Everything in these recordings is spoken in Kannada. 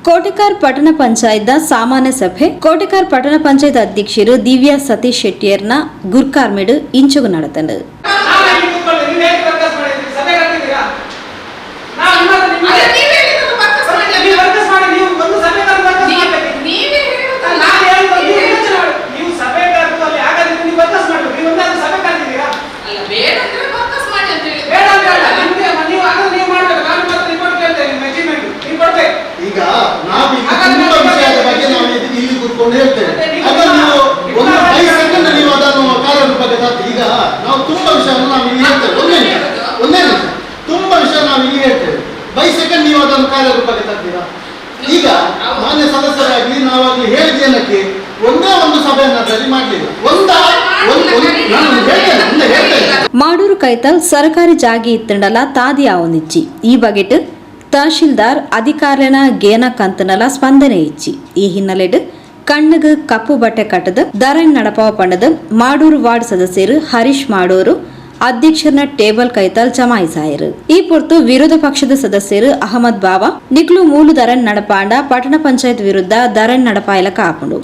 ಕೋಟೆಕಾರ್ ಪಟ್ಟಣ ಪಂಚಾಯತ್ ಸಾಮಾನ್ಯ ಸಭೆ ಕೋಟೆಕಾರ್ ಪಟ್ಟಣ ಪಂಚಾಯತ್ ಅಧ್ಯಕ್ಷರು ದಿವ್ಯಾ ಸತೀಶ್ ಶೆಟ್ಟಿಯರ್ನ ಗುರ್ಕಾರ್ಮೆಡ್ ಇಂಚುಗು ನಡೆತಂಡು. ಈಗ ನಾವು ತುಂಬಾ ವಿಷಯದ ಬಗ್ಗೆ ನಾವು ಇಲ್ಲಿ ಕೂತ್ಕೊಂಡು ಹೇಳ್ತೇವೆ. ಒಂದು 5 ಸೆಕೆಂಡ್ ನೀವು ಅದನ್ನು ಕಾರ್ಯರೂಪಕ್ಕೆ ತರ್ತೀವಿ. ಈಗ ನಾವು ತುಂಬಾ ವಿಷಯವನ್ನು ನಾವು ಇಲ್ಲಿ ಹೇಳ್ತೇವೆ. ಒಂದೇ ನಿಮಿಷ ತುಂಬಾ ವಿಷಯ ನಾವು ಇಲ್ಲಿ ಹೇಳ್ತೇವೆ. 5 ಸೆಕೆಂಡ್ ನೀವು ಅದನ್ನು ಕಾರ್ಯರೂಪಕ್ಕೆ ತರ್ತೀರಾ? ಈಗ ಮಾನ್ಯ ಸದಸ್ಯರಾಗಿ ನಾವಾಗಲಿ ಹೇಳಿದ್ದೇನಕ್ಕೆ ಒಂದೇ ಒಂದು ಸಭೆಯನ್ನಾದ್ರಲ್ಲಿ ಮಾಡಲಿಲ್ಲ. ಮಾಡೂರು ಕೈತಲ್ ಸರ್ಕಾರಿ ಜಾಗಿ ಇತ್ತಂಡಲ ತಾದಿ ಆವೊಂದಿಚ್ಚಿ ಈ ಬಗೆಟ್ ತಹಶೀಲ್ದಾರ್ ಅಧಿಕಾರಿನ ಗೇನ ಕಂತನಲ ಸ್ಪಂದನೆ ಇಚ್ಚಿ. ಈ ಹಿನ್ನೆಲೆಡ್ ಕಣ್ಣಗ್ ಕಪ್ಪು ಬಟ್ಟೆ ಕಟ್ಟದ ದರನ್ ನಡಪಾವ ಪಂಡದ ಮಾಡೂರು ವಾರ್ಡ್ ಸದಸ್ಯರು ಹರೀಶ್ ಮಾಡೂರು ಅಧ್ಯಕ್ಷರನ ಟೇಬಲ್ ಕೈತಲ್ ಜಮಾಯಿಸಾಯರು. ಈ ಪೊರ್ತು ವಿರೋಧ ಪಕ್ಷದ ಸದಸ್ಯರು ಅಹಮದ್ ಬಾವಾ ನಿಕ್ಲು ಮೂಲು ದರನ್ ನಡಪಾಂಡ ಪಟ್ಟಣ ಪಂಚಾಯತ್ ವಿರುದ್ಧ ದರನ್ ನಡಪಾಯಲಕ ಆಪುಂಡು.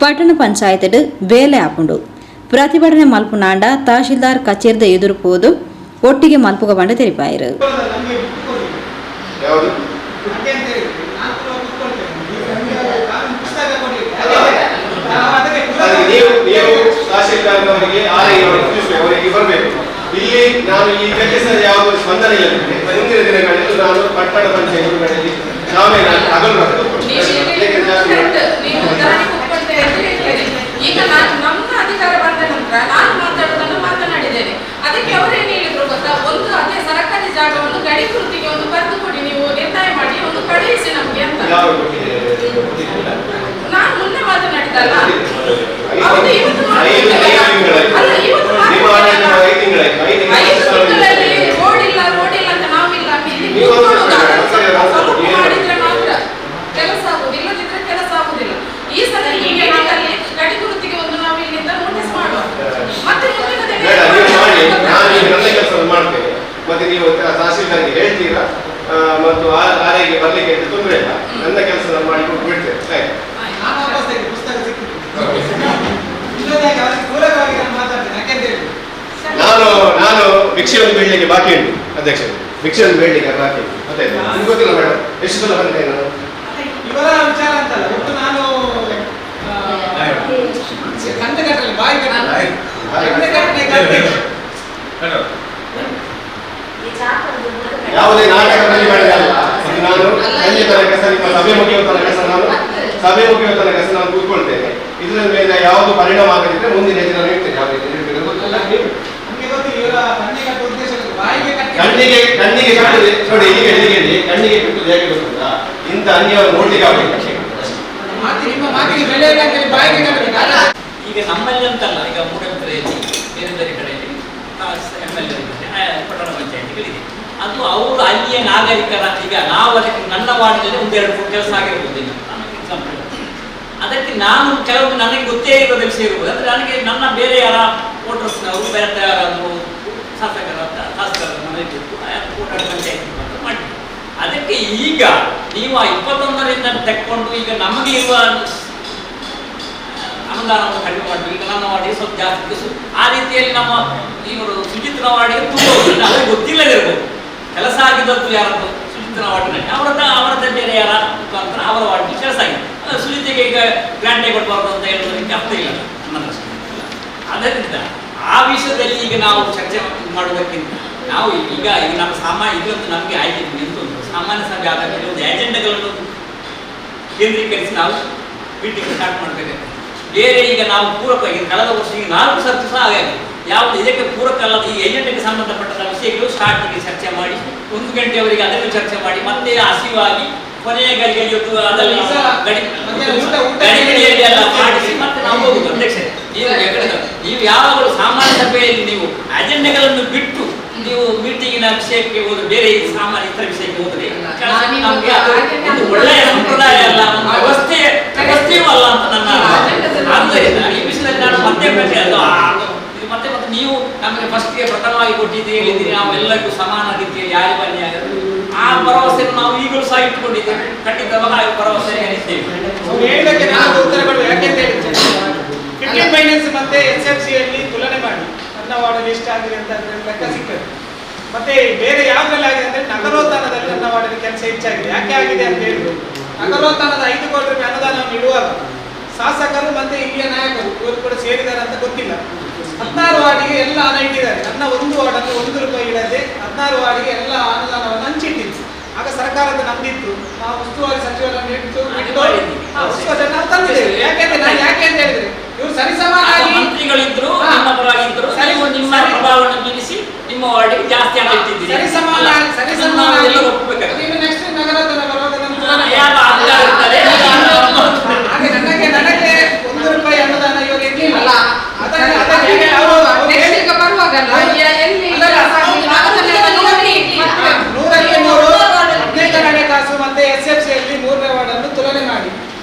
ಪಟ್ಟಣ ಪಂಚಾಯತ್ ಬೇಲೆ ಆಪುಂಡು. ಪ್ರತಿಭಟನೆ ಮಲ್ಪುನಾಂಡ ತಹಶೀಲ್ದಾರ್ ಕಚೇರಿದ ಎದುರು ಪೋದು ಒಟ್ಟಿಗೆ ಮಲ್ಪುಗ ಬಂಡ ತೆರಿಪಾಯರು. ಇಲ್ಲಿ ನಾನು ಈ ಕೆಲಸದ ಯಾವುದೇ ಸ್ಪಂದನೆ ಇಲ್ಲ. ಮುಂದಿನ ದಿನಗಳಲ್ಲಿ ನಾನು ಪಟ್ಟಣ ಪಂಚಾಯತ್ಗಳಲ್ಲಿ ನಾವೇ ಹಗಲು ಈಗ ನಮ್ಮ ಅಧಿಕಾರ ಬಂದ ನಂತರ ನಾನು ಮಾತಾಡೋದನ್ನು ಮಾತನಾಡಿದ್ದೇನೆ. ಅದಕ್ಕೆ ಅವರೇನು ಹೇಳಿದ್ರು ಗೊತ್ತಾ, ಒಂದು ಅದೇ ಸರ್ಕಾರಿ ಜಾಗವನ್ನು ಗಡಿ ಕೃತಿಗೆ ಒಂದು ಬರೆದು ಕೊಡಿ, ನೀವು ನಿರ್ಣಯ ಮಾಡಿ ಒಂದು ಕಳುಹಿಸಿ ನಮ್ಗೆ ಅಂತ. ನಾನು ಮುನ್ನೆ ಮಾತನಾಡಿದಲ್ಲ, ಹೌದು ಇವತ್ತು ರೋಡ್ ಇಲ್ಲ ಅಂತ ನಾವಿಲ್ಲ ಸ್ವಲ್ಪ ಮಾಡಿದ್ರೆ ಮಾತ್ರ ಕೆಲಸ ಆಗುದು, ಇಲ್ಲದಿದ್ರೆ ಕೆಲಸ ಆಗುದಿಲ್ಲ. ಈ ಸಲ ಗಡಿ ಗುರುತಿಗೆ ಒಂದು ನಾವು ಇಲ್ಲಿಂದ ನೋಟಿಸ್ ಮಾಡುವ. ಮತ್ತೆ ಮಾಡ್ತೇವೆ. ಮತ್ತೆ ನೀವು ತಹಸೀಲ್ದಾರ್ಗೆ ಹೇಳ್ತೀರಾ ಮತ್ತು ಆರೈಗೆ ಬರ್ಲಿಕ್ಕೆ ತೊಂದರೆ ಇಲ್ಲ. ನನ್ನ ಕೆಲಸ ನಾನು ಮಾಡಿ ಕೊಟ್ಟು ಬಿಡ್ತೇವೆ. ನಾನು ಭಿಕ್ಷೆಯನ್ನು ಬೇಡಲಿಕ್ಕೆ ಬಾಕಿ ಉಂಟು ಅಧ್ಯಕ್ಷ. ಭಿಕ್ಷೆಯನ್ನು ಬೇಡಲಿಕ್ಕೆ ಬಾಕಿ ಉಂಟು. ಮತ್ತೆ ನಿಮ್ಗೆ ಗೊತ್ತಿಲ್ಲ ಮೇಡಮ್ ಎಷ್ಟು ಸಲ ಬಂದೆ ನಾನು ಇವರ ವಿಚಾರ ಅಂತಲ್ಲ. ಒಟ್ಟು ನಾನು ಕಂದಗಟ್ಟಲೆ ಬಾಯಿ ಯಾವುದೇ ನಾಟಕದಲ್ಲಿ ಮಾಡಿದಲ್ಲ. ನಾನು ಸಂಜೆ ತನಕ ಸಭೆ ಮುಗಿಯುವ ತನಕ ನಾನು ಕೂತ್ಕೊಳ್ತೇನೆ. ಇದರ ಮೇಲೆ ಯಾವುದು ಪರಿಣಾಮ ಆಗದಿದ್ರೆ ಮುಂದಿನ ಹೆಜ್ಜೆ ನಾನು ಇಡ್ತೇನೆ. ಯಾವ ರೀತಿ ಗೊತ್ತಿಲ್ಲ ಕಣ್ಣಿಗೆ ಕಟ್ಟುದು ನೋಡಿ. ಹೀಗೆ ಕಣ್ಣಿಗೆ ಕಟ್ಟುದು ಹೇಗೆ ಗೊತ್ತಿಲ್ಲ. ಇಂಥ ಅನ್ಯಾಯ ನೋಡ್ಲಿಕ್ಕೆ ಆಗಲಿಲ್ಲ. ಈಗ ನಮ್ಮಲ್ಲಿ ಅಂತಲ್ಲ, ಈಗ ಮೂಡಂತರೆಯಲ್ಲಿ ಬೇರೆ ಬೇರೆ ಕಡೆಯಲ್ಲಿ MLA ಪಟ್ಟಣ ಪಂಚಾಯತಿಗಳಿದೆ. ಅದು ಅವರು ಅಲ್ಲಿಯ ನಾಗರಿಕರ. ಈಗ ನಾವು ಅದಕ್ಕೆ ನನ್ನ ವಾರ್ಡ್ನಲ್ಲಿ 1-2 ಕೆಲಸ ಆಗಿರ್ಬೋದು. ಈಗ ನನಗೆ ಎಕ್ಸಾಂಪಲ್ ಅದಕ್ಕೆ ನಾನು ಕೆಲವೊಂದು ನನಗೆ ಗೊತ್ತೇ ಇರೋದ ವಿಷಯ ಇರ್ಬೋದು. ಅಂದರೆ ನನಗೆ ನನ್ನ ಬೇರೆ ಯಾರ ವೋಟರ್ಸ್ನವರು ಬೇರೆ ಯಾರಾದರೂ ಶಾಸಕರ ಮನೆ ಬಿಟ್ಟು ಪಟ್ಟಣ ಪಂಚಾಯತಿ ಮಾಡಿ. ಅದಕ್ಕೆ ಈಗ ನೀವು 21ರಿಂದ ತೆಕ್ಕೊಂಡು ಈಗ ನಮಗೆ ಇರುವ ಅನುದಾನವನ್ನು ಕಡಿಮೆ ಮಾಡಬೇಕು. ಈಗ ನನ್ನ ವಾರ್ಡಿಗೆ ಸ್ವಲ್ಪ ಜಾಸ್ತಿ ಆ ರೀತಿಯಲ್ಲಿ ನಮ್ಮ ಇವರು ಸುಚಿತ್ರ ವಾರ್ಡಿಗೆ ತುಂಬ ಅವರಿಗೆ ಗೊತ್ತಿಲ್ಲದೇ ಇರ್ಬೋದು. ಕೆಲಸ ಆಗಿದ್ದದ್ದು ಯಾರದ್ದು ಸುಚಿತ್ರ ವಾರ್ಡಿನಲ್ಲಿ ಅವರದ್ದೇ ಬೇರೆ ಯಾರ ಮುಖಾಂತರ ಅವರ ವಾರ್ಡಿಗೆ ಕೆಲಸ ಆಗಿದೆ. ಸುಚಿತೆಗೆ ಈಗ ಗ್ರಾಂಟೇ ಕೊಡಬಾರ್ದು ಅಂತ ಹೇಳೋದಕ್ಕೆ ಅರ್ಥ ಇಲ್ಲ ನನ್ನ ದೃಷ್ಟಿ. ಅದರಿಂದ ಆ ವಿಷಯದಲ್ಲಿ ಈಗ ನಾವು ಚರ್ಚೆ ಮಾಡುವುದಕ್ಕಿಂತ ನಾವು ಈಗ ನಮ್ಮ ಇದೊಂದು ನಮಗೆ ಆಯ್ಕೆ ನಿಂತೊಂದು ಸಾಮಾನ್ಯ ಸಭೆ ಆದ ಮೇಲೆ ಒಂದು ಏಜೆಂಡಾಗಳನ್ನು ಕೇಂದ್ರೀಕರಿಸಿ ನಾವು ಮೀಟಿಂಗ್ ಸ್ಟಾರ್ಟ್ ಮಾಡಬೇಕಾಗ್ತದೆ. ಬೇರೆ ಈಗ ನಾವು ಪೂರಕ ಈಗ ಕಳೆದ ವರ್ಷ ಈಗ 4 ಸರ್ತಿ ಸಹ ಆಗಿದೆ. ಯಾವುದು ಇದಕ್ಕೆ ಪೂರಕ ಅಲ್ಲದ ಈ ಏಜೆಂಟ್ಗೆ ಸಂಬಂಧಪಟ್ಟ ವಿಷಯಗಳು ಸ್ಟಾರ್ಟಿಗೆ ಚರ್ಚೆ ಮಾಡಿ 1 ಗಂಟೆಯವರೆಗೆ ಅದನ್ನು ಚರ್ಚೆ ಮಾಡಿ ಮತ್ತೆ ಹಸಿವಾಗಿ ಕೊನೆಯ ಗಡಿಯಲ್ಲಿ ಅದರಲ್ಲಿ ಗಡಿಗಡಿಯಲ್ಲಿ ಎಲ್ಲ ಮಾಡಿಸಿ ಮತ್ತೆ ನಾವು ಹೋಗುದು. ಅಧ್ಯಕ್ಷರೇ, ನೀವು ಯಾವಾಗಲೂ ಸಾಮಾನ್ಯ ಸಭೆಯಲ್ಲಿ ನೀವು ಅಜೆಂಡಾಗಳನ್ನು ಬಿಟ್ಟು ನೀವು ಮೀಟಿಂಗಿನ ವಿಷಯಕ್ಕೆ ಹೋದ್ರೆ, ಬೇರೆ ಸಾಮಾನ್ಯ ಇತರ ವಿಷಯಕ್ಕೆ ಹೋದ್ರೆ ನಮಗೆ ಅದು ಒಳ್ಳೆಯ ಸಂಪ್ರದಾಯ ಅಲ್ಲ, ವ್ಯವಸ್ಥೆಯೂ ಅಲ್ಲ ಅಂತ ನನ್ನ. ಆದ್ದರಿಂದ ಈ ವಿಷಯದಲ್ಲಿ ನಾನು ಮತ್ತೆ ಮತ್ತೆ ನೀವು ನಮಗೆ ಫಸ್ಟ್ಗೆ ಪ್ರಥಮವಾಗಿ ಕೊಟ್ಟಿದ್ದೀರಿ, ಹೇಳಿದ್ದೀರಿ ನಾವು ಎಲ್ಲರಿಗೂ ಸಮಾನ ರೀತಿಯಲ್ಲಿ ಯಾರು ಬನ್ನಿ ಆ ಭರವಸೆಯನ್ನು ನಾವು ಈಗಲೂ ಸಹ ಇಟ್ಟುಕೊಂಡಿದ್ದೇವೆ. ಖಂಡಿತವಾಗ ಭರವಸೆ ಹೇಳಿ. ಅವ್ರು ಹೇಳಿದಕ್ಕೆ ನಾನು ಉತ್ತರ ಕೊಡುವ. ಯಾಕೆಂತ ಹೇಳಿದ್ರೆ 15 ಫೈನಾನ್ಸ್ ಮತ್ತೆ SFC ಯಲ್ಲಿ ತುಲನೆ ಮಾಡಿ ನನ್ನ ವಾರ್ಡಲ್ಲಿ ಎಷ್ಟಾಗಿದೆ ಅಂತ ಲೆಕ್ಕ ಸಿಗ್ತದೆ. ಮತ್ತೆ ಬೇರೆ ಯಾವ್ದ್ರಲ್ಲಿ ಆಗಿದೆ ಅಂದ್ರೆ ನಗರೋತ್ಥಾನದಲ್ಲಿ ನನ್ನ ವಾರ್ಡಲ್ಲಿ ಕೆಲಸ ಹೆಚ್ಚಾಗಿದೆ. ಯಾಕೆ ಆಗಿದೆ ಅಂತ ಹೇಳಿದ್ರು, ನಗರೋತ್ಥಾನದ 5 ಕೋಟಿ ರೂಪಾಯಿ ಅನುದಾನವನ್ನು ಇಡುವಾಗ ಶಾಸಕರು ಮತ್ತೆ ಹಿರಿಯ ನಾಯಕರು ಇವರು ಕೂಡ ಸೇರಿದ್ದಾರೆ ಅಂತ ಗೊತ್ತಿಲ್ಲ. 16 ವಾರ್ಡಿಗೆ ಎಲ್ಲ ಹಣ ಇಟ್ಟಿದ್ದಾರೆ. ನನ್ನ ಒಂದು ವಾರ್ಡನ್ನು 1 ರೂಪಾಯಿ ಇಡದೆ 16 ವಾರ್ಡಿಗೆ ಎಲ್ಲ ಅನುದಾನವನ್ನು ಹಂಚಿಟ್ಟಿತ್ತು. ಆಗ ಸರ್ಕಾರದ ನಂಬಿತ್ತು, ನಾವು ಉಸ್ತುವಾರಿ ಸಚಿವರನ್ನು ಉಸ್ತುವಾರಿ ನಾವು ತಂದಿದ್ದೇವೆ. ಯಾಕೆಂದ್ರೆ ನಾನು ಯಾಕೆ ಅಂತ ಹೇಳಿದ್ರೆ ಇವರು ಸರಿಸಮಾನಾಗಿ ಮಂತ್ರಿಗಳಿದ್ರು ನಿಮ್ಮ ಪರವಾಗಿದ್ರು ನಿಮ್ಮ ಪ್ರಭಾವವನ್ನು ಬೀರಿಸಿ ನಿಮ್ಮ ವಾರ್ಡಿಗೆ ಜಾಸ್ತಿ ಹಣ ಇಟ್ಟಿದ್ದೀರಿ. ಸರಿಸಮಾನಾಗಿ ಒಪ್ಪಬೇಕಾಗುತ್ತೆ. ಇನ್ನು ನೆಕ್ಸ್ಟ್ ನಗರದ ಬರುವಾಗ ಯಾವ ಆಧಾರ ಇರ್ತಾರೆ? ಹಾಗೆ ನನಗೆ 1 ರೂಪಾಯಿ ಅನುದಾನ ಇವಾಗ ಇರ್ಲಿಲ್ಲ. ಅಲ್ಲ, ಅದಕ್ಕೆ next ಈಗ ಬರುವಾಗಲ್ಲ, ಎಲ್ಲಿ ನೂರಕ್ಕೆ 15ನೇ ಕಾಸು ಮತ್ತೆ SFC ಯಲ್ಲಿ 3ನೇ ವಾರ್ಡ್ ಅನ್ನು ತುಲನೆ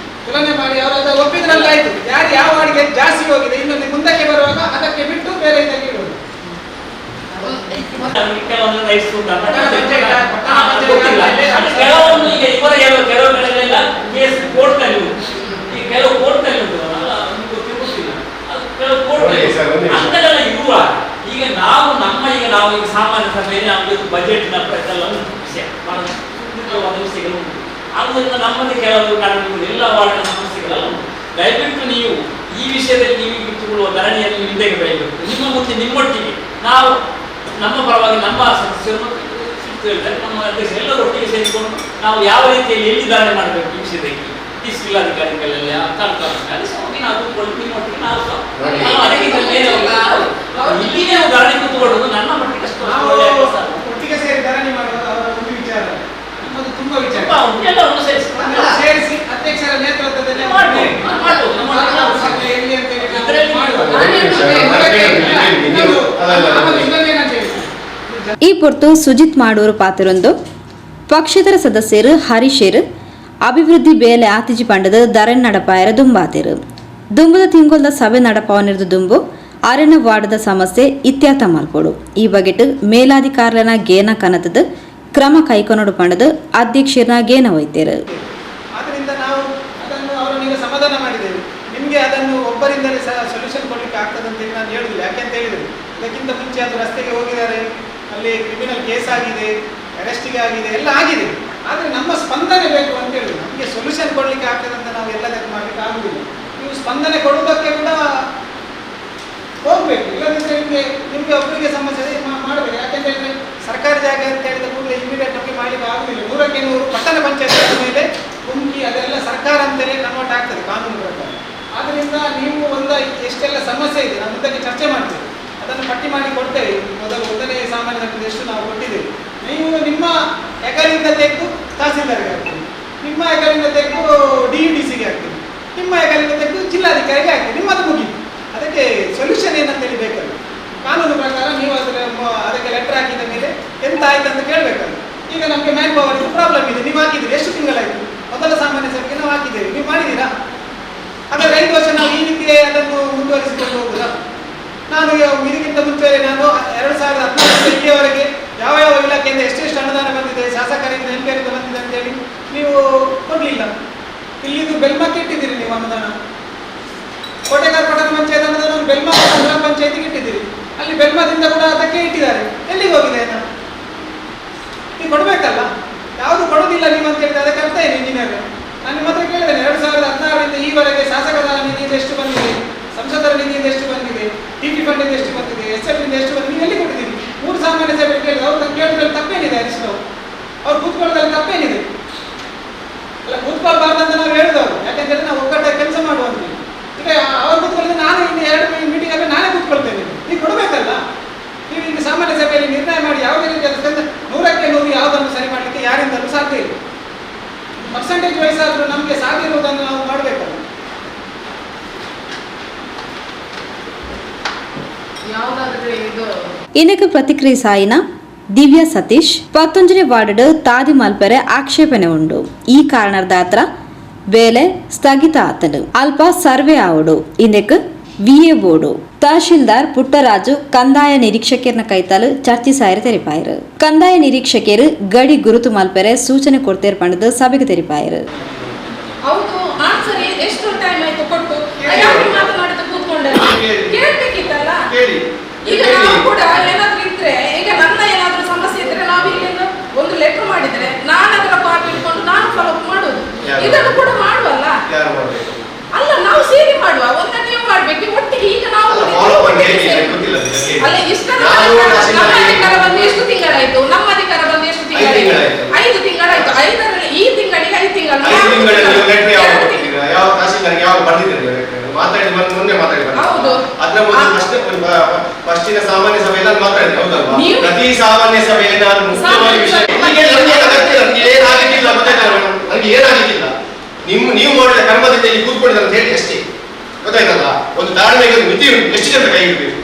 ಮಾಡಿ ಅವರ ಒಪ್ಪಿದ್ರಲ್ಲ ಆಯ್ತು. ಯಾರು ಯಾವ ವಾರ್ಡ್ಗೆ ಜಾಸ್ತಿ ಹೋಗಿದೆ ಇನ್ನು ಮುಂದಕ್ಕೆ ಬರುವಾಗ ಅದಕ್ಕೆ ಬಿಟ್ಟು ಬೇರೆ ಇದಕ್ಕೆ ಇಡುವುದು. ಕೆಲವೊಂದು ರೈಸ್ ಗೊತ್ತಿಲ್ಲ. ಕೆಲವೊಂದು ಈಗ ಇವರ ಕೆಲವು ಕಡೆಗಳೆಲ್ಲ ಕೇಸ್ ಕೋರ್ಟ್ನಲ್ಲಿ ಉಂಟು. ಈ ಕೆಲವು ಕೋರ್ಟ್ನಲ್ಲಿ ಉಂಟು, ಗೊತ್ತಿಲ್ಲ. ಅದು ಕೆಲವು ಕೋರ್ಟ್ ಅಂತೆಲ್ಲ ಇರುವ ಈಗ ನಾವು ಈಗ ಸಾಮಾನ್ಯ ಸಭೆಯಲ್ಲಿ ನಾವು ಬಜೆಟ್ನ ಎಲ್ಲ ವಿಷಯ ಮುಖ್ಯವಾದ ವಿಷಯಗಳು ಉಂಟು. ಆದ್ದರಿಂದ ನಮ್ಮದೇ ಕೆಲವು ಕಾರಣಗಳು ಎಲ್ಲ ವಾರ್ಡಿನ ಸಮಸ್ಯೆಗಳೆಲ್ಲ ಉಂಟು. ದಯವಿಟ್ಟು ನೀವು ಈ ವಿಷಯದಲ್ಲಿ ನೀವು ಇಟ್ಟುಕೊಳ್ಳುವ ಧರಣಿಯನ್ನು ಹಿಂದೆ ಬೆಳೆಯಬೇಕು. ನಿಮ್ಮ ಮುಂದೆ ನಿಮ್ಮೊಟ್ಟಿಗೆ ನಾವು ನಮ್ಮ ಪರವಾಗಿ ನಮ್ಮ ಸದಸ್ಯರು ನಮ್ಮ ಅಧ್ಯಕ್ಷ ಎಲ್ಲರೂ ಒಟ್ಟಿಗೆ ಸೇರಿಕೊಂಡು ನಾವು ಯಾವ ರೀತಿಯಲ್ಲಿ ಎಲ್ಲಿ ಧಾರಣೆ ಮಾಡಬೇಕು ಈ ವಿಷಯದಲ್ಲಿ ಈ ಜಿಲ್ಲಾಧಿಕಾರಿಗಳೆಲ್ಲ ನಾವು ಕೂತ್ಕೊಂಡು ನಿಮ್ಮೊಟ್ಟಿಗೆ ನಾವು ಇಲ್ಲಿನೇ ಧಾರಣೆ ಕೂತ್ಕೊಳ್ಳೋದು ನನ್ನ ಮಟ್ಟಿಗೆ ಅಷ್ಟು ಒಟ್ಟಿಗೆ ಸೇರಿ ಧರಣಿ ಮಾಡುವ ಅವರ ಒಂದು ವಿಚಾರ, ನಮ್ಮದು ತುಂಬಾ ವಿಚಾರ. ಎಲ್ಲವನ್ನು ಸೇರಿಸಿ ಅಧ್ಯಕ್ಷರ ನೇತೃತ್ವದಲ್ಲಿ ಎಲ್ಲಿ ಅಂತ ಈ ಪೊರ್ತು ಸುಜಿತ್ ಮಾಡೂರು ಪಾತ್ರರೊಂದು ಪಕ್ಷೇತರ ಸದಸ್ಯರು ಹರೀಶೇರ್ ಅಭಿವೃದ್ಧಿ ಬೇಲೆ ಆತಿಜಿ ಪಂಡದ ಧರಣಿ ನಡಪಾಯರ ದುಂಬಾತಿರು ದುಂಬದ ತಿಂಗೊಲ್ದ ಸಭೆ ನಡಪಾವನಿರ್ದು ದುಂಬು ಅರಣ್ಯ ವಾರ್ಡದ ಸಮಸ್ಯೆ ಇತ್ಯರ್ಥ ಮಲ್ಪೋಡು. ಈ ಬಗೆಟ್ ಮೇಲಾಧಿಕಾರಿನ ಗೇನ ಕನತದ ಕ್ರಮ ಕೈಕೊನೋಡು ಪಂಡದ ಅಧ್ಯಕ್ಷರನ್ನ ಗೇನ ಒಯ್ತೇರು. ಆದ್ದರಿಂದ ನಾವು ಅದನ್ನು ಅವರನ್ನು ಸಮಾಧಾನ ಮಾಡಿದ್ದೇವೆ. ನಿಮಗೆ ಅದನ್ನು ಒಬ್ಬರಿಂದಲೇ ಸೊಲ್ಯೂಷನ್ ಕೊಡಲಿಕ್ಕೆ ಆಗ್ತದೆ ಅಂತ ನಾನು ಹೇಳುದಿಲ್ಲ. ಯಾಕೆಂತ ಹೇಳಿದರೆ ಇದಕ್ಕಿಂತ ಮುಂಚೆ ಅದು ರಸ್ತೆಗೆ ಹೋಗಿದ್ದಾರೆ, ಅಲ್ಲಿ ಕ್ರಿಮಿನಲ್ ಕೇಸ್ ಆಗಿದೆ, ಅರೆಸ್ಟಿಗೆ ಆಗಿದೆ, ಎಲ್ಲ ಆಗಿದೆ. ಆದರೆ ನಮ್ಮ ಸ್ಪಂದನೆ ಬೇಕು ಅಂತ ಹೇಳಿದ್ರು. ನಮಗೆ ಸೊಲ್ಯೂಷನ್ ಕೊಡಲಿಕ್ಕೆ ಆಗ್ತದೆ ಅಂತ ನಾವು ಎಲ್ಲದಕ್ಕೆ ಮಾಡಲಿಕ್ಕೆ ಆಗುದಿಲ್ಲ. ನೀವು ಸ್ಪಂದನೆ ಕೊಡುವುದಕ್ಕೆ ಕೂಡ ಹೋಗ್ಬೇಕು. ಇಲ್ಲದಿದ್ದರೆ ನಿಮಗೆ ಒಬ್ಬರಿಗೆ ಸಮಸ್ಯೆ ಮಾಡಬೇಕು. ಯಾಕೆಂತ ಹೇಳಿದ್ರೆ ಸರ್ಕಾರಿ ಜಾಗ ಅಂತ ಹೇಳಿದ ಕೂಡಲೇ ಇಮಿಡಿಯೇಟ್ ನಮಗೆ ಮಾಡಲಿಕ್ಕೆ ಆಗುದಿಲ್ಲ. 100ಕ್ಕೆ 100 ಪಟ್ಟಣ ಪಂಚಾಯತ್ ಮೇಲೆ ಗುಂಪಿ ಅದೆಲ್ಲ ಸರ್ಕಾರ ಅಂತಲೇ ಕನ್ವರ್ಟ್ ಆಗ್ತದೆ ಕಾನೂನು ಪ್ರಕಾರ. ಆದ್ದರಿಂದ ನೀವು ಎಷ್ಟೆಲ್ಲ ಸಮಸ್ಯೆ ಇದೆ ನಾವು ಮುಂದಕ್ಕೆ ಚರ್ಚೆ ಮಾಡ್ತೇವೆ, ಅದನ್ನು ಪಟ್ಟಿ ಮಾಡಿ ಕೊಡ್ತೇವೆ. ಮೊದಲನೇ ಸಾಮಾನ್ಯ ಎಷ್ಟು ನಾವು ಕೊಟ್ಟಿದ್ದೇವೆ. ನೀವು ನಿಮ್ಮ ಹೆಗಲಿಂದ ತೆಗೆದು ತಹಸೀಲ್ದಾರ್ಗೆ ಆಗ್ತದೆ, ನಿಮ್ಮ ಹೆಗಲಿಂದ ತೆಗೆದು DUDCಗೆ ಆಗ್ತದೆ, ನಿಮ್ಮ ಹೆಗಲಿಂದ ತೆಗೆದು ಜಿಲ್ಲಾಧಿಕಾರಿಗೆ ಆಗ್ತದೆ. ನಿಮ್ಮದು ಮುಗಿದು ಅದಕ್ಕೆ ಸೊಲ್ಯೂಷನ್ ಏನಂತೇಳಿ ಬೇಕಲ್ಲ. ಕಾನೂನು ಪ್ರಕಾರ ನೀವು ಅದಕ್ಕೆ ಲೆಟರ್ ಹಾಕಿದ ಮೇಲೆ ಎಂತ ಆಯ್ತು ಅಂತ ಕೇಳಬೇಕಲ್ಲ. ಈಗ ನಮಗೆ ಮ್ಯಾನ್ ಪವರ್ ಪ್ರಾಬ್ಲಮ್ ಇದೆ, ನೀವು ಹಾಕಿದ್ದೀರಿ, ಎಷ್ಟು ತಿಂಗಳಾಯಿತು? ಮೊದಲ ಸಾಮಾನ್ಯ ಸಭೆಗೆ ನಾವು ಹಾಕಿದ್ದೇವೆ, ನೀವು ಮಾಡಿದ್ದೀರಾ? ಹಾಗಾದ್ರೆ 5 ವರ್ಷ ನಾವು ಈ ರೀತಿ ಅದನ್ನು ಮುಂದುವರಿಸಿಕೊಂಡು ಹೋಗುದಾ? ನಾನು ಇದಕ್ಕಿಂತ ಮುಂಚೆ ನಾನು 2014 ಇಲ್ಲಿಯವರೆಗೆ ಯಾವ ಇಲಾಖೆಯಿಂದ ಎಷ್ಟೆಷ್ಟು ಅನುದಾನ ಬಂದಿದೆ, ಶಾಸಕರಿಂದ ಎಂಪೇರಿಂದ ಬಂದಿದೆ ಅಂತೇಳಿ ನೀವು ಕೊಡಲಿಲ್ಲ. ಇಲ್ಲಿದು ಬೆಲ್ಮಕ್ಕೆ ಇಟ್ಟಿದ್ದೀರಿ ನೀವು ಅನುದಾನ. ಕೋಟೆಗಾರ್ ಪಟ್ಟಣ ಪಂಚಾಯತ್ ಅನುದಾನ ಬೆಲ್ಮ ಗ್ರಾಮ ಪಂಚಾಯತಿಗೆ ಇಟ್ಟಿದ್ದೀರಿ. ಅಲ್ಲಿ ಬೆಲ್ಮದಿಂದ ಕೂಡ ಅದಕ್ಕೆ ಇಟ್ಟಿದ್ದಾರೆ. ಎಲ್ಲಿಗೆ ಹೋಗಿದೆ ಅದು? ನೀವು ಕೊಡಬೇಕಲ್ಲ. ಯಾವುದು ಕೊಡೋದಿಲ್ಲ ನೀವು ಅಂತ ಹೇಳಿದ್ರೆ ಅದಕ್ಕೆ ಅರ್ಥ ಏನು ಇಂಜಿನಿಯರ್? ನಾನು ನಿಮ್ಮ ಹತ್ರ ಕೇಳಿದ್ದೇನೆ, 2016ರಿಂದ ಈವರೆಗೆ ಶಾಸಕರ ನಿಧಿಯಿಂದ ಎಷ್ಟು ಬಂದಿದೆ, ಸಂಸದರ ನಿಧಿಯಿಂದ ಎಷ್ಟು ಬಂದಿದೆ, TP ಫಂಡಿಂದ ಎಷ್ಟು ಬಂದಿದೆ, SFರಿಂದ ಎಷ್ಟು ಬಂದಿದೆ, ನೀವು ಎಲ್ಲಿ ಕೊಟ್ಟಿದ್ದೀರಿ? 3 ಸಾಮಾನ್ಯ ಸಭೆ ಕೇಳಿದ್ರೆ ಅವ್ರು ಕೇಳಿದ್ರಲ್ಲಿ ತಪ್ಪೇನಿದೆ? ಹರೀಶ್ರಾವ್ ಅವ್ರು ಕೂತ್ಕೊಳ್ಳೋದ್ರಲ್ಲಿ ತಪ್ಪೇನಿದೆ? ಅಲ್ಲ, ಕೂತ್ಕೊಳ್ಬಾರ್ದಂತ ನಾವು ಹೇಳಿದವರು. ಯಾಕೆಂದ್ರೆ ನಾವು ಒಗ್ಗಟ್ಟಾಗಿ ಕೆಲಸ ಮಾಡುವಂತ. ಈಗ ಅವ್ರು ಕೂತ್ಕೊಳ್ಳೋದು ನಾನು ಇನ್ನು 2 ಮೀಟಿಂಗ್ ಆಗ ನಾನೇ ಕೂತ್ಕೊಳ್ತೇನೆ. ನೀವು ಕೊಡಬೇಕಲ್ಲ. ನೀವು ಈಗ ಸಾಮಾನ್ಯ ಸಭೆಯಲ್ಲಿ ನಿರ್ಣಯ ಮಾಡಿ ಯಾವುದೇ ರೀತಿ 100ಕ್ಕೆ 100 ಯಾವುದನ್ನು ಸರಿ ಮಾಡಲಿಕ್ಕೆ ಯಾರಿಂದಲೂ ಸಾಧ್ಯ ಇಲ್ಲ. ಪರ್ಸೆಂಟೇಜ್ ವಯಸ್ಸಾದರೂ ನಮಗೆ ಸಾಧ್ಯ ಇರುವುದನ್ನು ನಾವು ಮಾಡಬೇಕಲ್ಲ. ಯಾವುದಾದ್ರೆ ಇದು ಇದಕ್ಕೆ ಪ್ರತಿಕ್ರಿಯಿಸಾಯಿನ ದಿವ್ಯಾ ಸತೀಶ್ 11ನೇ ವಾರ್ಡ್ ತಾದಿ ಮಲ್ಪರೆ ಆಕ್ಷೇಪಣೆ ಉಂಡು. ಈ ಕಾರಣದ ಹತ್ರ ಬೇಲೆ ಸ್ಥಗಿತ ಆತಡು ಅಲ್ಪ ಸರ್ವೆ ಆವಡು. ಇದಕ್ಕೆ VA ಬೋರ್ಡು ತಹಶೀಲ್ದಾರ್ ಪುಟ್ಟರಾಜು ಕಂದಾಯ ನಿರೀಕ್ಷಕರ್ನ ಕೈತಾಲು ಚರ್ಚಿಸಾಯರು ತೆರಿಪಾಯರು. ಕಂದಾಯ ನಿರೀಕ್ಷಕರು ಗಡಿ ಗುರುತು ಮಲ್ಪರೆ ಸೂಚನೆ ಕೊಡ್ತೇರ್ ಪಂಡದು ಸಭೆಗೆ ತೆರಿಪಾಯರು. ಹೌದು, ಎಷ್ಟು ಟೈಮ್ ಆಯ್ತು ಕೊಟ್ಟು ಯಾಕೆ ಮಾತನಾಡಿದ ಕೂತ್ಕೊಂಡೆ ಕೇಳ್ಬೇಕಿತ್ತಲ್ಲ. ಕೇಳಿ ಈಗ ನಾವು ಕೂಡ ಏನಾದ್ರೂ ಇದ್ರೆ, ಈಗ ನನ್ನ ಏನಾದ್ರೂ ಸಮಸ್ಯೆ ಇದ್ರೆ ನಾವು ಇಲ್ಲಿಂದ ಒಂದು ಲೆಟರ್ ಮಾಡಿದ್ರೆ ನಾನು ಅದರ ಕಾಪಿ ಇಟ್ಕೊಂಡು ನಾನು ಫಾಲೋ ಅಪ್ ಮಾಡೋದು, ಇದನ್ನು ಕೂಡ ಮಾಡುವಲ್ಲ. ಯಾರು ಮಾಡಬೇಕು? ಅಲ್ಲ, ನಾವು ಸೇರಿ ಮಾಡುವ, ಒಂದ ನೀವು ಮಾಡ್ಬೇಕು ಒಟ್ಟಿಗೆ. ಈಗ ನಾವು ಅಲ್ಲ, ಇಷ್ಟ ನಮ್ಮ ಅಧಿಕಾರ ಬಂದು ಎಷ್ಟು ತಿಂಗಳಾಯ್ತು? ನಮ್ಮ ಅಧಿಕಾರ ಬಂದು ಎಷ್ಟು ತಿಂಗಳಾಯ್ತು? 5 ತಿಂಗಳಾಯ್ತು. 5ರಲ್ಲಿ ಈ ತಿಂಗಳಿಗೆ 5 ತಿಂಗಳು ಯಾವ ತಹಸೀಲ್ದಾರ್ಗೆ ಯಾವ ಬಂದಿದ್ದಾರೆ ಮಾತಾಡಿ ಮುಂದೆ ಮಾತಾಡಿ. ಹೌದು, ಅದ್ರ ಮುಂದೆ ಫಸ್ಟಿನ ಸಾಮಾನ್ಯ ಸಭೆಯಲ್ಲಿ ನಾನು ಮಾತಾಡಿದೆ, ಹೌದಲ್ವಾ? ಪ್ರತಿ ಸಾಮಾನ್ಯ ಸಭೆಯಲ್ಲಿ ನಾನು ಮುಖ್ಯವಾಗಿ ವಿಷಯ ನನಗೆ ಏನಾಗಲಿಕ್ಕಿಲ್ಲ, ಗೊತ್ತಾಯ್ತಲ್ಲ ಮೇಡಮ್, ನನಗೆ ಏನಾಗಲಿಕ್ಕಿಲ್ಲ. ನೀವು ಮಾಡಿದ ಕರ್ಮದಿಂದ ಇಲ್ಲಿ ಕೂತ್ಕೊಂಡಿದ್ದಾರೆ ಅಂತ ಹೇಳಿ ಅಷ್ಟೇ, ಗೊತ್ತಾಯ್ತಲ್ಲ? ಒಂದು ತಾಳ್ಮೆಗೆ ಒಂದು ಮಿತಿ ಉಂಟು, ಎಷ್ಟು ಜನ ಕೈ ಇಡಬೇಕು.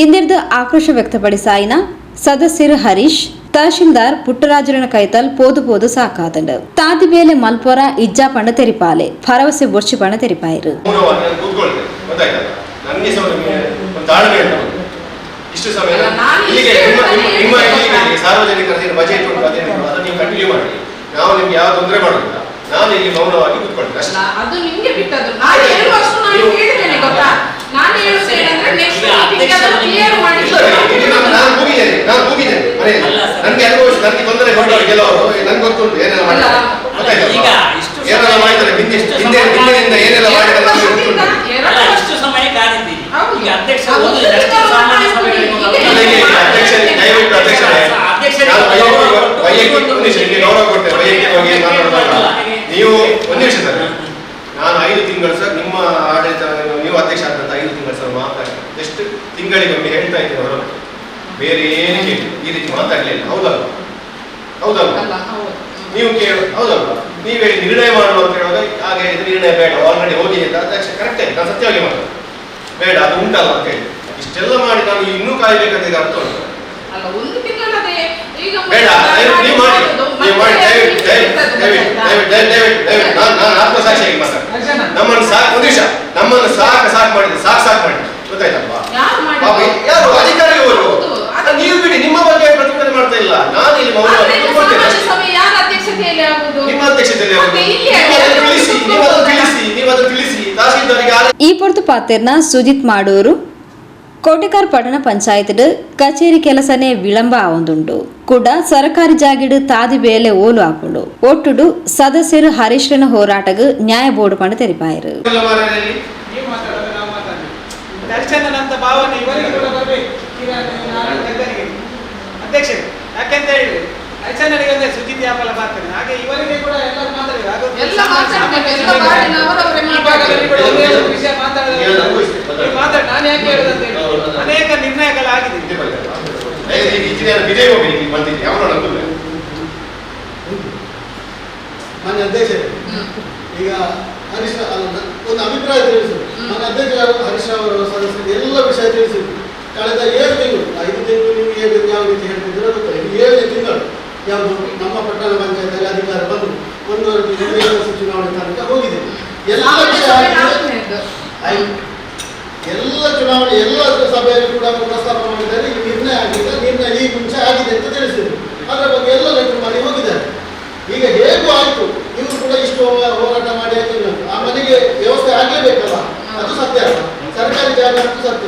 ಇಂದಿರ್ದು ಆಕ್ರೋಶ ವ್ಯಕ್ತಪಡಿಸಾಯಿನ ಸದಸ್ಯರು ಹರೀಶ್, ತಹಶೀಲ್ದಾರ್ ಪುಟ್ಟರಾಜನ ಕೈತಲ್ ಪೋದು ಸಾಕಾದಂಡು ತಾದಿ ಬೇಲೆ ಮಲ್ಪೊರ ಇಜ್ಜಾ ಪಂಡ ತೆರಿಪಾಲೆ ಭರವಸೆ ಬೊರ್ಚಿ ಪಂಡ ತೆರಿಪಾಯಿರು. ನನಗೆ ಒಂದು ತಾಳ್ಮೆ ಉಂಟು. ಇಷ್ಟು ಸಮಯ ನಿಮ್ಮ ಸಾರ್ವಜನಿಕರ ಬಜೆಟ್ ಉಂಟು, ಅದನ್ನು ನೀವು ಕಂಟಿನ್ಯೂ ಮಾಡಿ. ನಾವು ನಿಮ್ಗೆ ಯಾವ ತೊಂದರೆ ಮಾಡೋದಿಲ್ಲ. ನಾನು ಇಲ್ಲಿ ಮೌನವಾಗಿ ಕೂತ್ಕೊಳ್ತೀನಿ ಅಷ್ಟೇ. ಅದು ನಿಮ್ಗೆ ಬಿಟ್ಟದ್ದು. ನಾನು ಹೇಳುವಷ್ಟು ನಾನು ಹೇಳಿದ್ದೇನೆ, ಗೊತ್ತಾ? ನಾನು ಹೇಳುತ್ತೇನೆಂದ್ರೆ ನೆಕ್ಸ್ಟ್ ಮೀಟಿಂಗ್ ಅದನ್ನು ಕ್ಲಿಯರ್ ಮಾಡಿ. ನಾನು ಕೂಗಿದ್ದೇನೆ ಮನೆಯಲ್ಲಿ. ನನಗೆ ಅನುಭವಿಸಿ ನನಗೆ ತೊಂದರೆ ಕೊಟ್ಟವರು ಕೆಲವರು ನನಗೆ ಗೊತ್ತುಂಟು ಏನೆಲ್ಲ ಮಾಡಿದ್ದಾರೆ, ಗೊತ್ತಾಯ್ತಲ್ಲ? ಏನೆಲ್ಲ ಮಾಡಿದ್ದಾರೆ ಹಿಂದಿನಿಂದ ಏನೆಲ್ಲ ಮಾಡಿದ್ದಾರೆ ಇಷ್ಟು ಸಮಯ ಕಾದಿದ್ದೀನಿ. ಈಗ ಅಧ್ಯಕ್ಷ ದಯವಿಟ್ಟು ವೈಯಕ್ತಿಕ ಗೌರವ ಕೊಡ್ತೇನೆ. ವೈಯಕ್ತಿಕವಾಗಿ ನೀವು ಒಂದು ನಿಮಿಷದಲ್ಲಿ ನಾನು 5 ತಿಂಗಳು ಸರ್ ನಿಮ್ಮ ಆಡಳಿತ, ನೀವು ಅಧ್ಯಕ್ಷ ಆದಂತ 5 ತಿಂಗಳು ಸರ್ ಮಾತಾಡಿ ಎಷ್ಟು ತಿಂಗಳಿಗೊಮ್ಮೆ ಹೇಳ್ತಾ ಇದ್ದೀನಿ ಹೊರಗೆ, ಬೇರೆ ಏನು ಕೇಳಿ ಈ ರೀತಿ ಮಾತಾಡಲಿಲ್ಲ. ಹೌದಲ್ವ? ನೀವು ಹೌದಲ್ವ? ನೀವೇ ನಿರ್ಣಯ ಮಾಡುವ ಅಂತ ಹೇಳುವಾಗ ಹಾಗೆ ಇದು ನಿರ್ಣಯ ಬೇಡ, ಆಲ್ರೆಡಿ ಹೋಗಿ ಅಂತ ಅಧ್ಯಕ್ಷ ಕರೆಕ್ಟ್ ಆಯ್ತು, ನಾನು ಸತ್ಯವಾಗಿ ಮಾಡೋದು ಬೇಡ, ಅದು ಉಂಟಲ್ಲ ಅಂತ ಹೇಳಿ ಇಷ್ಟೆಲ್ಲ ಮಾಡಿ ನಾನು ಇನ್ನೂ ಕಾಯಬೇಕಂತ ಇದು ಅರ್ಥ ಉಂಟು. ಬೇಡ, ನೀವು ಮಾಡಿ ನಾನು ಆತ್ಮಸಾಕ್ಷಿಯಾಗಿ ಮಾತಾಡ್ತೀನಿ. ನಮ್ಮನ್ನು ಸಾಕು ಒಂದು ನಿಮಿಷ, ನಮ್ಮನ್ನು ಸಾಕು ಮಾಡಿದ್ರೆ ಸಾಕು ಮಾಡಿ, ಗೊತ್ತಾಯ್ತಲ್ವಾ? ಯಾರು ಅಧಿಕಾರಿಗಳು ನೀವು ಬಿಡಿ, ನಿಮ್ಮ ಬಗ್ಗೆ ಪ್ರತಿಭಟನೆ ಮಾಡ್ತಾ ಇಲ್ಲ. ನಾನು ಇಲ್ಲಿ ನಿಮ್ಮ ಅಧ್ಯಕ್ಷತೆಯಲ್ಲಿ ನೀವು ಅದನ್ನು ತಿಳಿಸಿ ತಹಸೀಲ್ದಾರಿಗೆ. ಈ ಪೊರ್ತು ಪಾತೆರ್ನ ಸುಜಿತ್ ಮಾಡೂರು ಕೋಟೆಕಾರ್ ಪಟ್ಟಣ ಪಂಚಾಯತ್ ಕಚೇರಿ ಕೆಲಸನೇ ವಿಳಂಬ ಆವೊಂದುಂಡು ಕೂಡ ಸರ್ಕಾರಿ ಜಾಗಿಡು ತಾದಿ ಬೇಲೆ ಓಲು ಹಾಕೊಂಡು ಒಟ್ಟುಡು ಸದಸ್ಯರು ಹರೀಶ್ರನ ಹೋರಾಟಗ ನ್ಯಾಯ ಬೋರ್ಡ್ ಪಂಡ ತೆರಿಪಾಯರು. ದರ್ಶನಂತ ಭಾವನೆ ಇವರಿಗೆ ಕೂಡ ಬರಬೇಕು. ಅಧ್ಯಕ್ಷರು ಯಾಕೆಂತ ಹೇಳಿದ್ರೆ ದರ್ಶನನಿಗೆ ಒಂದೇ ಸುಜಿತ್ ಯಾಪಲ ಮಾಡ್ತಾರೆ, ಹಾಗೆ ಇವರಿಗೆ ಕೂಡ ಎಲ್ಲರೂ ಮಾತಾಡಬೇಕು. ವಿಷಯ ಮಾತಾಡಿ ನಾನು ಯಾಕೆ ಹೇಳುದಂತ ಹೇಳಿ ಅನೇಕ ನಿರ್ಣಯಗಳಾಗಿದೆ. ಮಾನ್ಯ ಅಧ್ಯಕ್ಷರೇ, ಈಗ ಹರೀಶ್ ಒಂದು ಅಭಿಪ್ರಾಯ ತಿಳಿಸಿದ್ರು. ಮಾನ್ಯ ಅಧ್ಯಕ್ಷರು ಹರೀಶ್ ಅವರ ಸದಸ್ಯರಿಗೆ ಎಲ್ಲ ವಿಷಯ ತಿಳಿಸಿದ್ರು. ಕಳೆದ 7 ತಿಂಗಳು 5 ತಿಂಗಳು ನಿಮ್ಗೆ ಯಾವ ರೀತಿ ಹೇಳ್ತಿದ್ರು ಗೊತ್ತಿಲ್ಲ. 7 ತಿಂಗಳು ಯಾವುದು ನಮ್ಮ ಪಟ್ಟಣ ಪಂಚಾಯತ್ ಅಧಿಕಾರ ಬಂದು 1.5 ತಿಂಗಳು ಚುನಾವಣೆ ತನಕ ಹೋಗಿದೆ. ಎಲ್ಲ ವಿಷಯ ಎಲ್ಲ ಚುನಾವಣೆ ಎಲ್ಲ ಸಭೆಯಲ್ಲಿ ಕೂಡ ಪ್ರಸ್ತಾಪ ಮಾಡಿದ್ದಾರೆ. ಈಗ ನಿರ್ಣಯ ಆಗಿದೆ, ನಿರ್ಣಯ ಈ ಮುಂಚೆ ಆಗಿದೆ ಅಂತ ತಿಳಿಸಿದ್ರು. ಅದರ ಬಗ್ಗೆ ಎಲ್ಲ ಲೆಕ್ಕ ಮಾಡಿ ಹೋಗಿದ್ದಾರೆ. ಈಗ ಹೇಗೂ ಆಯ್ತು, ಇವರು ಕೂಡ ಇಷ್ಟು ಹೋರಾಟ ಮಾಡಿ ಆಯ್ತು, ಆ ಮನೆಗೆ ವ್ಯವಸ್ಥೆ ಆಗಲೇಬೇಕಲ್ಲ, ಅದು ಸತ್ಯ ಅಲ್ಲ. ಸರ್ಕಾರಿ ಜಾಗ ಅಂತೂ ಸತ್ಯ,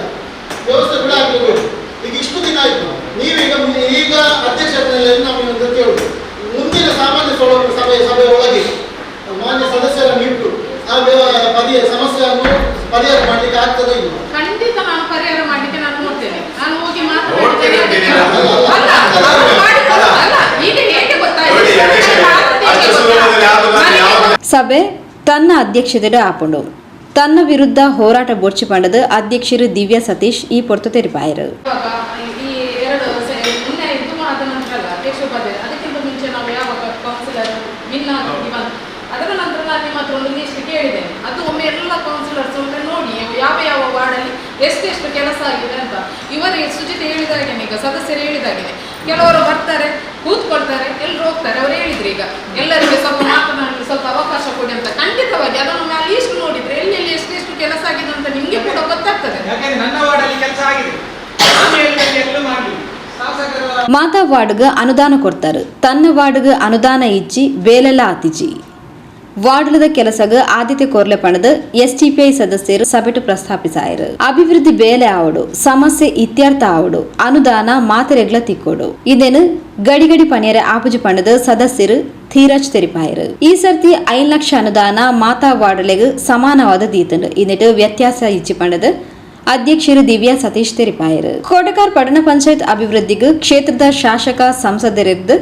ವ್ಯವಸ್ಥೆ ಕೂಡ ಆಗಲೇಬೇಕು. ಈಗ ಇಷ್ಟು ದಿನ ಆಯ್ತು, ನೀವೀಗ ಅಧ್ಯಕ್ಷತೆಯಲ್ಲಿ ನಮಗೆ ಕೇಳುದು ಮುಂದಿನ ಸಾಮಾನ್ಯ ಸಭೆ ಒಳಗೆ ಮಾನ್ಯ ಸದಸ್ಯರನ್ನು ಇಟ್ಟು ಆ ಸಮಸ್ಯೆಯನ್ನು ಪರಿಹಾರ ಮಾಡ್ಲಿಕ್ಕೆ ಆಗ್ತದೆ ಇಲ್ಲ? ಖಂಡಿತ ನಾನು ಪರಿಹಾರ ಮಾಡ್ಲಿಕ್ಕೆ ನಾನು ನೋಡ್ತೇನೆ. ನಾನು ಹೋಗಿ ಸಭೆ ತನ್ನ ಅಧ್ಯಕ್ಷತೆ ಆಪುಂಡು ತನ್ನ ವಿರುದ್ಧ ಹೋರಾಟ ಬೊರ್ಚಿ ಪಂಡದ ಅಧ್ಯಕ್ಷರು ದಿವ್ಯಾ ಸತೀಶ್ ಈ ಪೊರ್ತು ತೆರಿಪಾಯರು. ಅದಕ್ಕಿಂತ ಮುಂಚೆ ನಾವು ಯಾವಾಗ ಕೌನ್ಸಿಲರ್ ವಿನ್ ಅದರ ನಂತರ ನಾನು ನಿಮ್ಮ ಹತ್ರ ಒಂದು ಲಿಸ್ಟ್ ಕೇಳಿದ್ದೇನೆ. ಅದು ಒಮ್ಮೆ ಎಲ್ಲ ಕೌನ್ಸಿಲರ್ಸ್ ಒಮ್ಮೆ ನೋಡಿ ಯಾವ ವಾರ್ಡಲ್ಲಿ ಎಷ್ಟೆಷ್ಟು ಕೆಲಸ ಆಗಿದೆ ಅಂತ. ಇವರಿಗೆ ಸುಜಿತ್ ಹೇಳಿದಾಗೇನೆ, ಈಗ ಸದಸ್ಯರು ಹೇಳಿದಾಗೇನೆ, ಕೆಲವರು ಬರ್ತಾರೆ, ಕೂತ್ಕೊಳ್ತಾರೆ, ಎಲ್ಲರೂ ಹೋಗ್ತಾರೆ. ಅವ್ರು ಹೇಳಿದ್ರು ಈಗ ಎಲ್ಲರಿಗೆ ಸ್ವಲ್ಪ ಮಾತನಾಡಲು ಸ್ವಲ್ಪ ಅವಕಾಶ ಕೊಡಿ ಅಂತ. ಖಂಡಿತವಾಗಿ ಅದನ್ನು ನಾವು ಲೀಸ್ಟ್ ನೋಡಿದ್ರೆ ಎಲ್ಲೆಲ್ಲಿ ಎಷ್ಟೆಷ್ಟು ಕೆಲಸ ಆಗಿದೆ ಅಂತ ನಿಮ್ಗೆ ಕೂಡ ಗೊತ್ತಾಗ್ತದೆ. ಯಾಕಂದ್ರೆ ನನ್ನ ವಾರ್ಡಲ್ಲಿ ಕೆಲಸ ಆಗಿದೆ, ಎಲ್ಲೂ ಮಾಡಿ ಮಾತಾ ವಾರ್ಡ್ಗ ಅನುದಾನ ಕೊಡ್ತಾರೆ, ತನ್ನ ವಾರ್ಡ್ಗ ಅನುದಾನ ಇಜ್ಜಿ ಬೇಲೆಲ್ಲ ಆತಿಜಿ. ವಾರ್ಡ್ಲದ ಕೆಲಸಗ ಆದ್ಯತೆ ಕೊರ್ಲೆ ಪಣದ ಎಸ್ಟಿಪಿಐ ಸದಸ್ಯರು ಸಭೆಟು ಪ್ರಸ್ತಾಪಿಸಾಯರು ಅಭಿವೃದ್ಧಿ ಬೇಲೆ ಆವಡು ಸಮಸ್ಯೆ ಇತ್ಯರ್ಥ ಆವಡು ಅನುದಾನ ಮಾತೆರೆಗ್ಲ ತಿಕ್ಕೋಡು ಇದೇನು ಗಡಿಗಡಿ ಪಣಿಯರೆ ಆಪುಜಿ ಪಣದ ಸದಸ್ಯರು ಧೀರಜ್ ತೆರಿಪಾಯರು ಈ ಸರ್ತಿ 5 ಲಕ್ಷ ಅನುದಾನ ಮಾತಾ ವಾರ್ಡ್ಲೆಗ್ ಸಮಾನವಾದ ದೀತಂಡು ಇನ್ನಿಟ್ಟು ವ್ಯತ್ಯಾಸ ಇಚ್ಚಿ ಪಣದ ಅಧ್ಯಕ್ಷರು ದಿವ್ಯಾ ಸತೀಶ್ ತೆರಿಪಾಯರು ಕೋಟಕಾರ್ ಪಟ್ಟಣ ಪಂಚಾಯತ್ ಅಭಿವೃದ್ಧಿಗೂ ಕ್ಷೇತ್ರದ ಶಾಸಕ ಸಂಸದರಿದ್ದು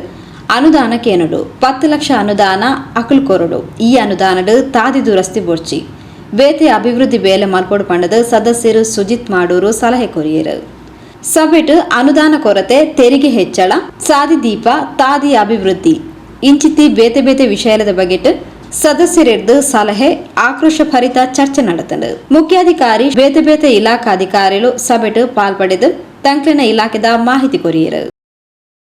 ಅನುದಾನ ಕೇನಡು 10 ಲಕ್ಷ ಅನುದಾನ ಅಕಲ್ ಕೊರಡು ಈ ಅನುದಾನಡು ತಾದಿ ದುರಸ್ತಿ ಬೊರ್ಚಿ ಬೇತೆ ಅಭಿವೃದ್ಧಿ ಬೇಲೆ ಮಲ್ಪೊಡು ಪಂಡದ ಸದಸ್ಯರು ಸುಜಿತ್ ಮಾಡೂರು ಸಲಹೆ ಕೊರಿಯರು ಸಭೆಟ್ ಅನುದಾನ ಕೊರತೆ ತೆರಿಗೆ ಹೆಚ್ಚಳ ಸಾದಿ ದೀಪ ತಾದಿ ಅಭಿವೃದ್ಧಿ ಇಂಚಿತಿ ಬೇತೆ ಬೇತೆ ವಿಷಯದ ಬಗೆಟ್ ಸದಸ್ಯರಿರ್ದು ಸಲಹೆ ಆಕ್ರೋಶ ಭರಿತ ಚರ್ಚೆ ನಡೆತಂಡು ಮುಖ್ಯಾಧಿಕಾರಿ ಬೇತೆ ಬೇತೆ ಇಲಾಖಾಧಿಕಾರಿಗಳು ಸಭೆಟ್ ಪಾಲ್ಪಡೆದು ತಂಕ್ಲಿನ ಇಲಾಖೆದ ಮಾಹಿತಿ ಕೊರಿಯರು